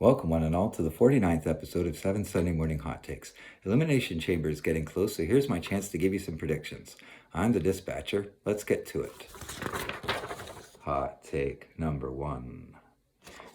Welcome one and all to the 49th episode of 7 Sunday Morning Hot Takes. Elimination Chamber is getting close, so here's my chance to give you some predictions. I'm the dispatcher. Let's get to it. Hot take number 1.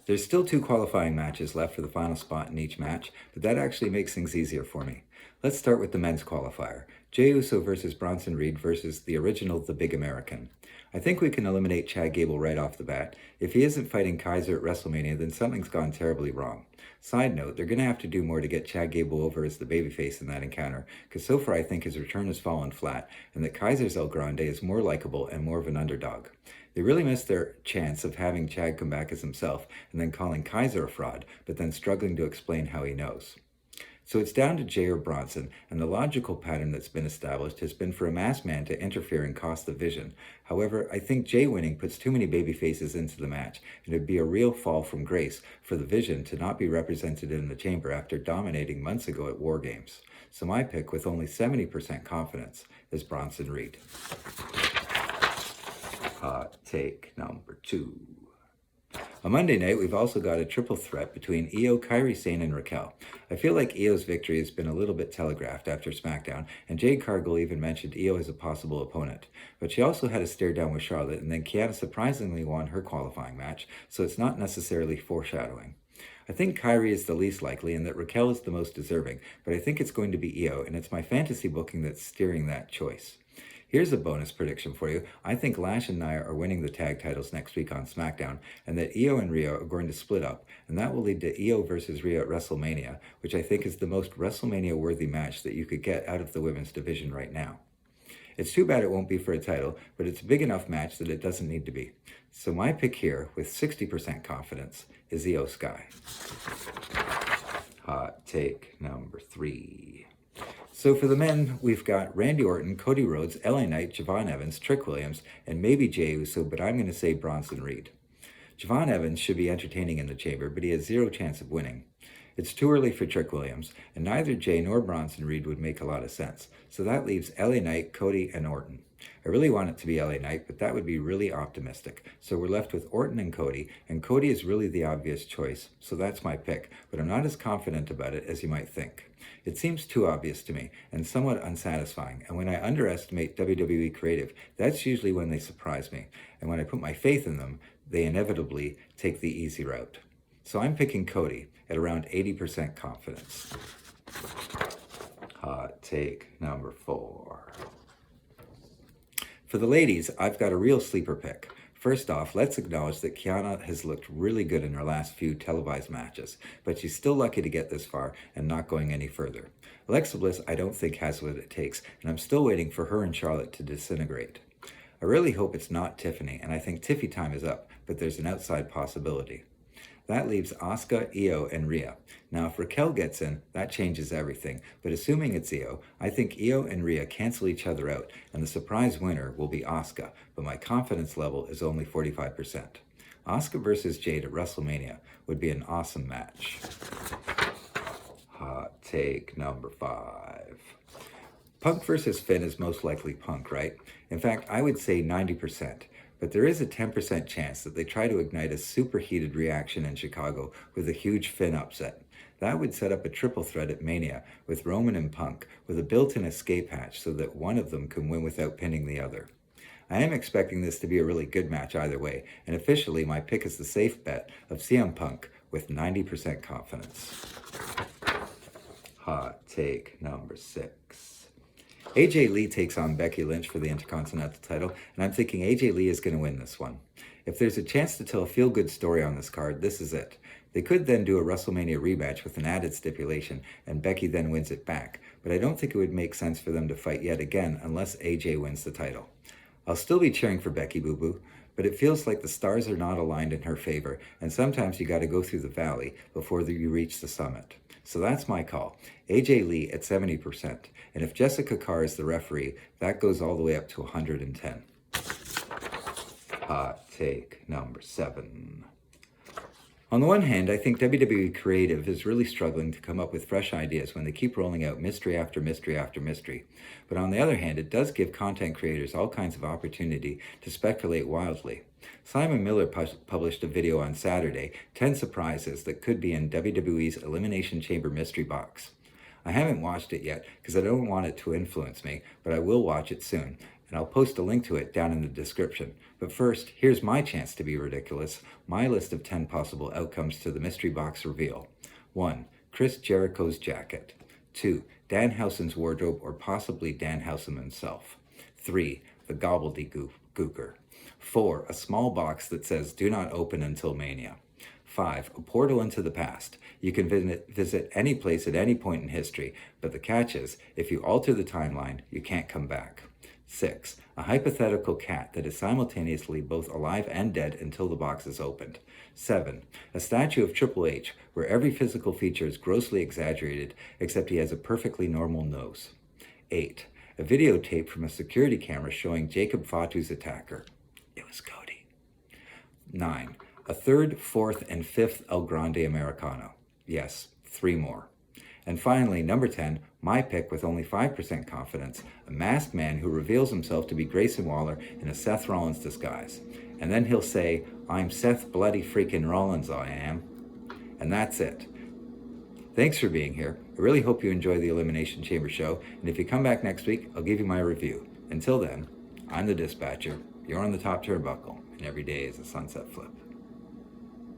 There's still 2 qualifying matches left for the final spot in each match, but that actually makes things easier for me. Let's start with the men's qualifier. Jey Uso versus Bronson Reed versus the original The Big American. I think we can eliminate Chad Gable right off the bat. If he isn't fighting Kaiser at WrestleMania, then something's gone terribly wrong. Side note, they're going to have to do more to get Chad Gable over as the babyface in that encounter, because so far I think his return has fallen flat, and that Kaiser's El Grande is more likable and more of an underdog. They really missed their chance of having Chad come back as himself, and then calling Kaiser a fraud, but then struggling to explain how he knows. So it's down to Jey or Bronson, and the logical pattern that's been established has been for a masked man to interfere and cost the vision. However, I think Jey winning puts too many baby faces into the match, and it would be a real fall from grace for the Vision to not be represented in the chamber after dominating months ago at War Games. So my pick, with only 70% confidence, is Bronson Reed. Hot take number 2. On Monday night, we've also got a triple threat between Io, Kairi Sane, and Raquel. I feel like Io's victory has been a little bit telegraphed after SmackDown, and Jade Cargill even mentioned Io as a possible opponent. But she also had a stare down with Charlotte, and then Kiana surprisingly won her qualifying match, so it's not necessarily foreshadowing. I think Kairi is the least likely and that Raquel is the most deserving, but I think it's going to be Io, and it's my fantasy booking that's steering that choice. Here's a bonus prediction for you. I think Lash and Nia are winning the tag titles next week on SmackDown, and that Io and Rhea are going to split up, and that will lead to Io versus Rhea at WrestleMania, which I think is the most WrestleMania-worthy match that you could get out of the women's division right now. It's too bad it won't be for a title, but it's a big enough match that it doesn't need to be. So my pick here, with 60% confidence, is Io Sky. Hot take number 3. So for the men, we've got Randy Orton, Cody Rhodes, LA Knight, Javon Evans, Trick Williams, and maybe Jey Uso, but I'm going to say Bronson Reed. Javon Evans should be entertaining in the chamber, but he has 0 chance of winning. It's too early for Trick Williams, and neither Jey nor Bronson Reed would make a lot of sense. So that leaves LA Knight, Cody, and Orton. I really want it to be LA Knight, but that would be really optimistic. So we're left with Orton and Cody is really the obvious choice, so that's my pick, but I'm not as confident about it as you might think. It seems too obvious to me, and somewhat unsatisfying, and when I underestimate WWE Creative, that's usually when they surprise me, and when I put my faith in them, they inevitably take the easy route. So I'm picking Cody at around 80% confidence. Hot take number 4. For the ladies, I've got a real sleeper pick. First off, let's acknowledge that Kiana has looked really good in her last few televised matches, but she's still lucky to get this far and not going any further. Alexa Bliss, I don't think, has what it takes, and I'm still waiting for her and Charlotte to disintegrate. I really hope it's not Tiffany, and I think Tiffy time is up, but there's an outside possibility. That leaves Asuka, Io, and Rhea. Now, if Raquel gets in, that changes everything. But assuming it's Io, I think Io and Rhea cancel each other out, and the surprise winner will be Asuka, but my confidence level is only 45%. Asuka versus Jade at WrestleMania would be an awesome match. Hot take number 5. Punk versus Finn is most likely Punk, right? In fact, I would say 90%. But there is a 10% chance that they try to ignite a superheated reaction in Chicago with a huge Finn upset. That would set up a triple threat at Mania with Roman and Punk with a built-in escape hatch so that one of them can win without pinning the other. I am expecting this to be a really good match either way, and officially my pick is the safe bet of CM Punk with 90% confidence. Hot take number 6. AJ Lee takes on Becky Lynch for the Intercontinental title, and I'm thinking AJ Lee is going to win this one. If there's a chance to tell a feel-good story on this card, this is it. They could then do a WrestleMania rematch with an added stipulation, and Becky then wins it back, but I don't think it would make sense for them to fight yet again unless AJ wins the title. I'll still be cheering for Becky-boo-boo, but it feels like the stars are not aligned in her favor, and sometimes you got to go through the valley before you reach the summit. So that's my call. AJ Lee at 70%, and if Jessica Carr is the referee, that goes all the way up to 110. Hot take number 7. On the one hand, I think WWE Creative is really struggling to come up with fresh ideas when they keep rolling out mystery after mystery after mystery. But on the other hand, it does give content creators all kinds of opportunity to speculate wildly. Simon Miller published a video on Saturday, 10 surprises that could be in WWE's Elimination Chamber mystery box. I haven't watched it yet because I don't want it to influence me, but I will watch it soon, and I'll post a link to it down in the description. But first, here's my chance to be ridiculous, my list of 10 possible outcomes to the mystery box reveal. 1. Chris Jericho's jacket. 2. Danhausen's wardrobe or possibly Danhausen himself. 3. The gobbledygooker. 4. A small box that says do not open until Mania. 5. A portal into the past. You can visit any place at any point in history, but the catch is, if you alter the timeline, you can't come back. 6. A hypothetical cat that is simultaneously both alive and dead until the box is opened. 7. A statue of Triple H, where every physical feature is grossly exaggerated, except he has a perfectly normal nose. 8. A videotape from a security camera showing Jacob Fatu's attacker. It was Cody. 9. A 3rd, 4th, and 5th El Grande Americano. Yes, 3 more. And finally, number 10, my pick with only 5% confidence, a masked man who reveals himself to be Grayson Waller in a Seth Rollins disguise. And then he'll say, I'm Seth bloody freaking Rollins, I am. And that's it. Thanks for being here. I really hope you enjoy the Elimination Chamber show, and if you come back next week, I'll give you my review. Until then, I'm the Dispatcher, you're on the top turnbuckle, and every day is a sunset flip.